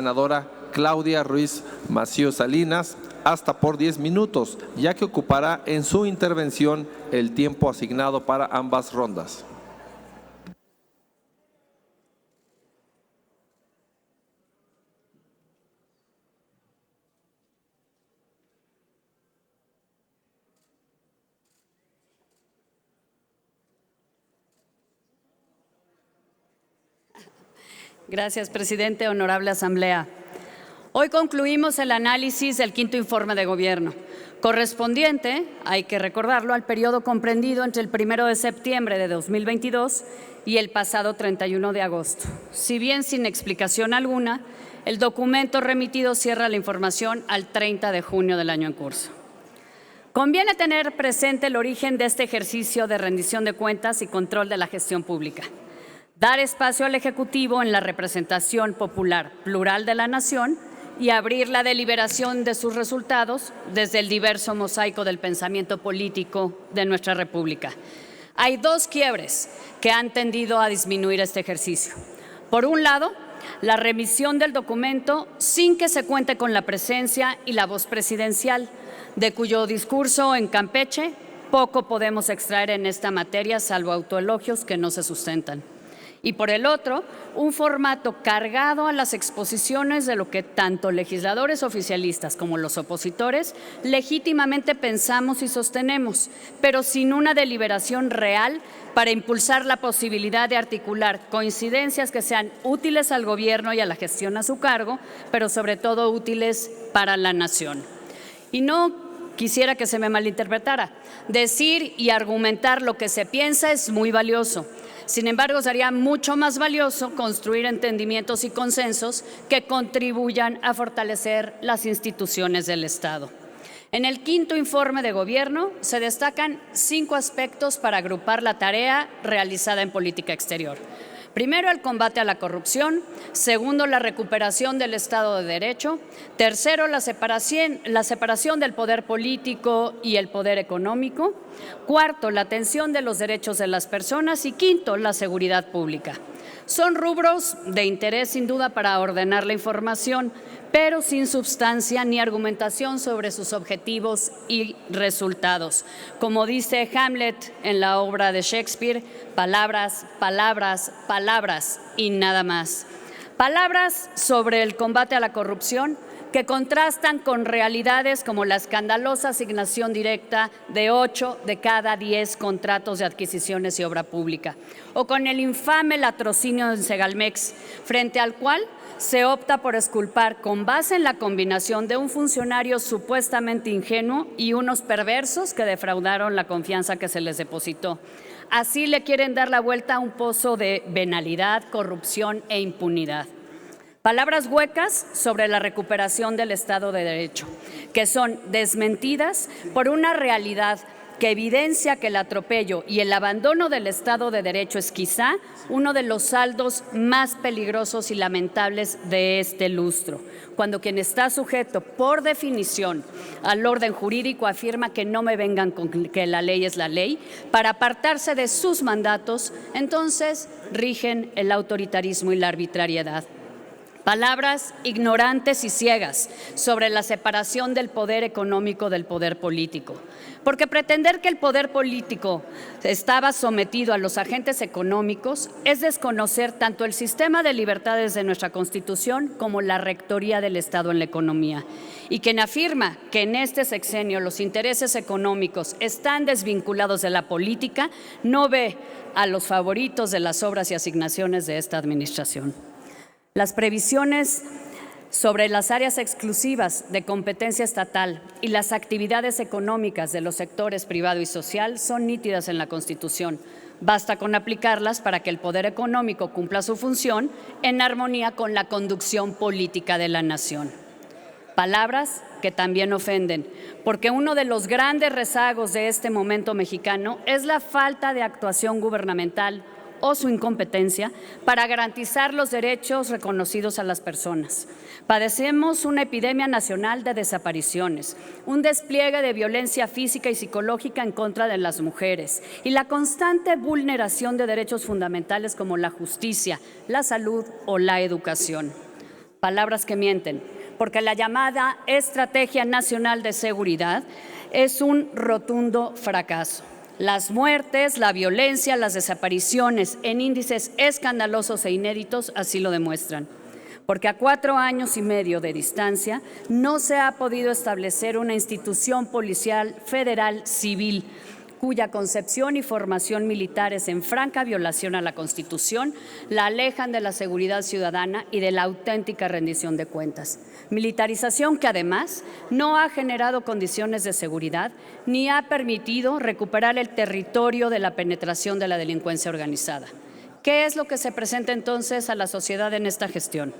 Senadora Claudia Ruiz Massieu Salinas hasta por 10 minutos, ya que ocupará en su intervención el tiempo asignado para ambas rondas. Gracias, presidente. Honorable Asamblea. Hoy concluimos el análisis del quinto informe de gobierno, correspondiente, hay que recordarlo, al periodo comprendido entre el 1 de septiembre de 2022 y el pasado 31 de agosto. Si bien sin explicación alguna, el documento remitido cierra la información al 30 de junio del año en curso. Conviene tener presente el origen de este ejercicio de rendición de cuentas y control de la gestión pública. Dar espacio al Ejecutivo en la representación popular plural de la nación y abrir la deliberación de sus resultados desde el diverso mosaico del pensamiento político de nuestra República. Hay dos quiebres que han tendido a disminuir este ejercicio. Por un lado, la remisión del documento sin que se cuente con la presencia y la voz presidencial, de cuyo discurso en Campeche poco podemos extraer en esta materia, salvo autoelogios que no se sustentan. Y por el otro, un formato cargado a las exposiciones de lo que tanto legisladores oficialistas como los opositores legítimamente pensamos y sostenemos, pero sin una deliberación real para impulsar la posibilidad de articular coincidencias que sean útiles al gobierno y a la gestión a su cargo, pero sobre todo útiles para la nación. Y no quisiera que se me malinterpretara. Decir y argumentar lo que se piensa es muy valioso. Sin embargo, sería mucho más valioso construir entendimientos y consensos que contribuyan a fortalecer las instituciones del Estado. En el quinto informe de gobierno se destacan 5 aspectos para agrupar la tarea realizada en política exterior. Primero, el combate a la corrupción. Segundo, la recuperación del Estado de Derecho. Tercero, la separación del poder político y el poder económico. Cuarto, la atención de los derechos de las personas. Y quinto, la seguridad pública. Son rubros de interés sin duda para ordenar la información, pero sin sustancia ni argumentación sobre sus objetivos y resultados. Como dice Hamlet en la obra de Shakespeare, palabras, palabras, palabras y nada más. Palabras sobre el combate a la corrupción que contrastan con realidades como la escandalosa asignación directa de 8 de cada 10 contratos de adquisiciones y obra pública, o con el infame latrocinio en Segalmex, frente al cual se opta por exculpar con base en la combinación de un funcionario supuestamente ingenuo y unos perversos que defraudaron la confianza que se les depositó. Así le quieren dar la vuelta a un pozo de venalidad, corrupción e impunidad. Palabras huecas sobre la recuperación del Estado de Derecho, que son desmentidas por una realidad que evidencia que el atropello y el abandono del Estado de Derecho es quizá uno de los saldos más peligrosos y lamentables de este lustro, cuando quien está sujeto por definición al orden jurídico afirma que no me vengan con que la ley es la ley, para apartarse de sus mandatos, entonces rigen el autoritarismo y la arbitrariedad. Palabras ignorantes y ciegas sobre la separación del poder económico del poder político. Porque pretender que el poder político estaba sometido a los agentes económicos es desconocer tanto el sistema de libertades de nuestra Constitución como la rectoría del Estado en la economía. Y quien afirma que en este sexenio los intereses económicos están desvinculados de la política no ve a los favoritos de las obras y asignaciones de esta administración. Las previsiones sobre las áreas exclusivas de competencia estatal y las actividades económicas de los sectores privado y social son nítidas en la Constitución. Basta con aplicarlas para que el poder económico cumpla su función en armonía con la conducción política de la nación. Palabras que también ofenden, porque uno de los grandes rezagos de este momento mexicano es la falta de actuación gubernamental o su incompetencia para garantizar los derechos reconocidos a las personas. Padecemos una epidemia nacional de desapariciones, un despliegue de violencia física y psicológica en contra de las mujeres y la constante vulneración de derechos fundamentales como la justicia, la salud o la educación. Palabras que mienten, porque la llamada Estrategia Nacional de Seguridad es un rotundo fracaso. Las muertes, la violencia, las desapariciones en índices escandalosos e inéditos así lo demuestran. Porque a 4 años y medio de distancia no se ha podido establecer una institución policial federal civil cuya concepción y formación militares en franca violación a la Constitución la alejan de la seguridad ciudadana y de la auténtica rendición de cuentas. Militarización que además no ha generado condiciones de seguridad ni ha permitido recuperar el territorio de la penetración de la delincuencia organizada. ¿Qué es lo que se presenta entonces a la sociedad en esta gestión?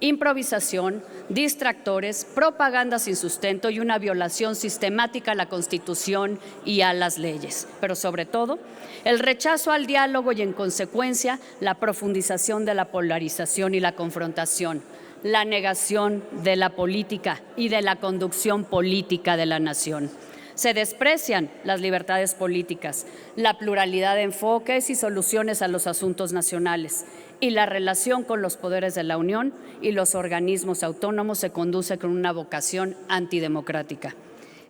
Improvisación, distractores, propaganda sin sustento y una violación sistemática a la Constitución y a las leyes. Pero sobre todo, el rechazo al diálogo y en consecuencia la profundización de la polarización y la confrontación, la negación de la política y de la conducción política de la nación. Se desprecian las libertades políticas, la pluralidad de enfoques y soluciones a los asuntos nacionales, y la relación con los poderes de la Unión y los organismos autónomos se conduce con una vocación antidemocrática.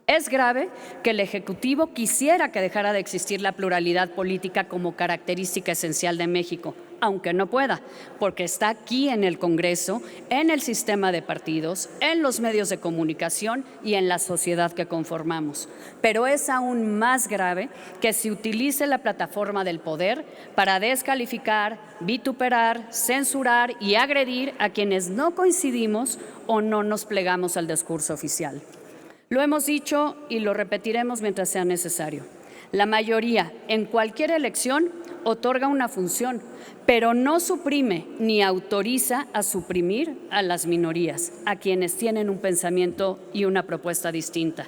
Es grave que el Ejecutivo quisiera que dejara de existir la pluralidad política como característica esencial de México, aunque no pueda, porque está aquí en el Congreso, en el sistema de partidos, en los medios de comunicación y en la sociedad que conformamos. Pero es aún más grave que se utilice la plataforma del poder para descalificar, vituperar, censurar y agredir a quienes no coincidimos o no nos plegamos al discurso oficial. Lo hemos dicho y lo repetiremos mientras sea necesario. La mayoría en cualquier elección otorga una función, pero no suprime ni autoriza a suprimir a las minorías, a quienes tienen un pensamiento y una propuesta distinta.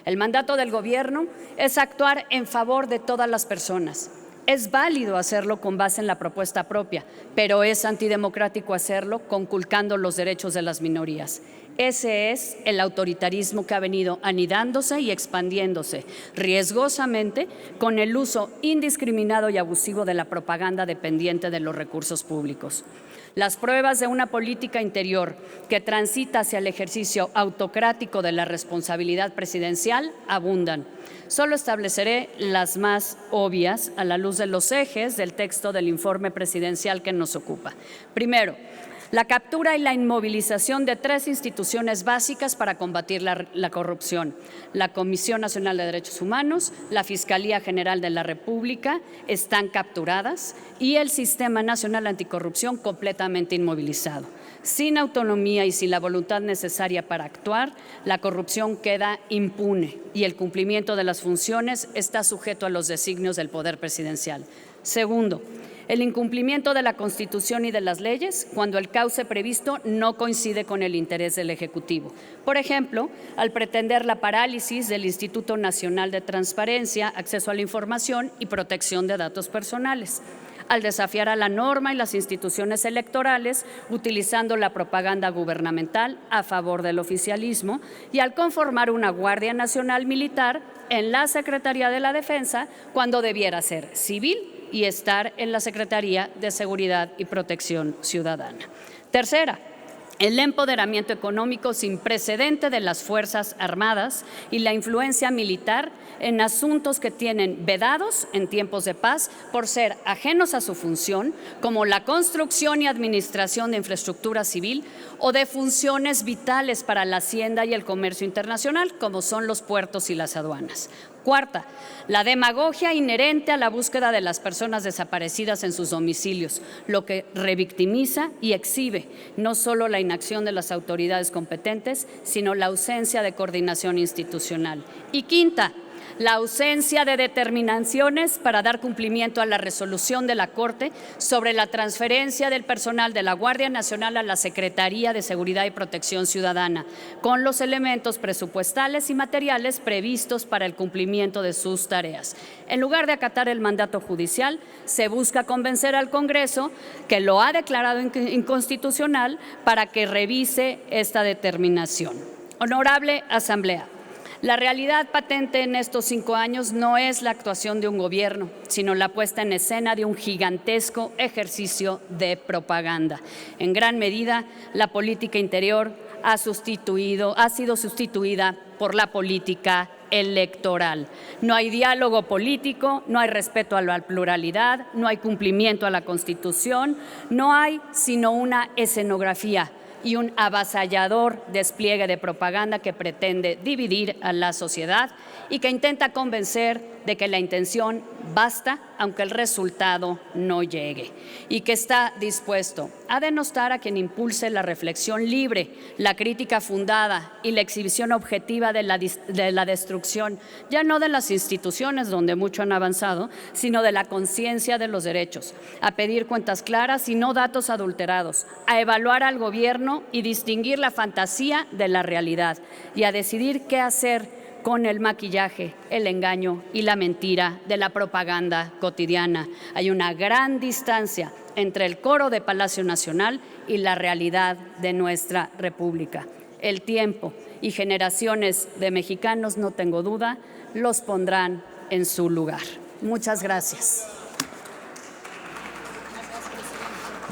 El mandato del gobierno es actuar en favor de todas las personas. Es válido hacerlo con base en la propuesta propia, pero es antidemocrático hacerlo conculcando los derechos de las minorías. Ese es el autoritarismo que ha venido anidándose y expandiéndose riesgosamente con el uso indiscriminado y abusivo de la propaganda dependiente de los recursos públicos. Las pruebas de una política interior que transita hacia el ejercicio autocrático de la responsabilidad presidencial abundan. Solo estableceré las más obvias a la luz de los ejes del texto del informe presidencial que nos ocupa. Primero, la captura y la inmovilización de 3 instituciones básicas para combatir la corrupción: la Comisión Nacional de Derechos Humanos, la Fiscalía General de la República están capturadas y el Sistema Nacional Anticorrupción completamente inmovilizado. Sin autonomía y sin la voluntad necesaria para actuar, la corrupción queda impune y el cumplimiento de las funciones está sujeto a los designios del poder presidencial. Segundo, el incumplimiento de la Constitución y de las leyes cuando el cauce previsto no coincide con el interés del Ejecutivo. Por ejemplo, al pretender la parálisis del Instituto Nacional de Transparencia, Acceso a la Información y Protección de Datos Personales, al desafiar a la norma y las instituciones electorales utilizando la propaganda gubernamental a favor del oficialismo y al conformar una Guardia Nacional Militar en la Secretaría de la Defensa cuando debiera ser civil y estar en la Secretaría de Seguridad y Protección Ciudadana. Tercera, el empoderamiento económico sin precedente de las Fuerzas Armadas y la influencia militar en asuntos que tienen vedados en tiempos de paz por ser ajenos a su función, como la construcción y administración de infraestructura civil o de funciones vitales para la hacienda y el comercio internacional, como son los puertos y las aduanas. Cuarta, la demagogia inherente a la búsqueda de las personas desaparecidas en sus domicilios, lo que revictimiza y exhibe no solo la inacción de las autoridades competentes, sino la ausencia de coordinación institucional. Y quinta, la ausencia de determinaciones para dar cumplimiento a la resolución de la Corte sobre la transferencia del personal de la Guardia Nacional a la Secretaría de Seguridad y Protección Ciudadana, con los elementos presupuestales y materiales previstos para el cumplimiento de sus tareas. En lugar de acatar el mandato judicial, se busca convencer al Congreso, que lo ha declarado inconstitucional, para que revise esta determinación. Honorable Asamblea, La realidad patente en estos 5 años no es la actuación de un gobierno, sino la puesta en escena de un gigantesco ejercicio de propaganda. En gran medida, la política interior ha sido sustituida por la política electoral. No hay diálogo político, no hay respeto a la pluralidad, no hay cumplimiento a la Constitución, no hay sino una escenografía y un avasallador despliegue de propaganda que pretende dividir a la sociedad y que intenta convencer de que la intención basta, aunque el resultado no llegue, y que está dispuesto a denostar a quien impulse la reflexión libre, la crítica fundada y la exhibición objetiva de la destrucción, ya no de las instituciones donde mucho han avanzado, sino de la conciencia de los derechos, a pedir cuentas claras y no datos adulterados, a evaluar al gobierno y distinguir la fantasía de la realidad, y a decidir qué hacer con el maquillaje, el engaño y la mentira de la propaganda cotidiana. Hay una gran distancia entre el coro de Palacio Nacional y la realidad de nuestra República. El tiempo y generaciones de mexicanos, no tengo duda, los pondrán en su lugar. Muchas gracias.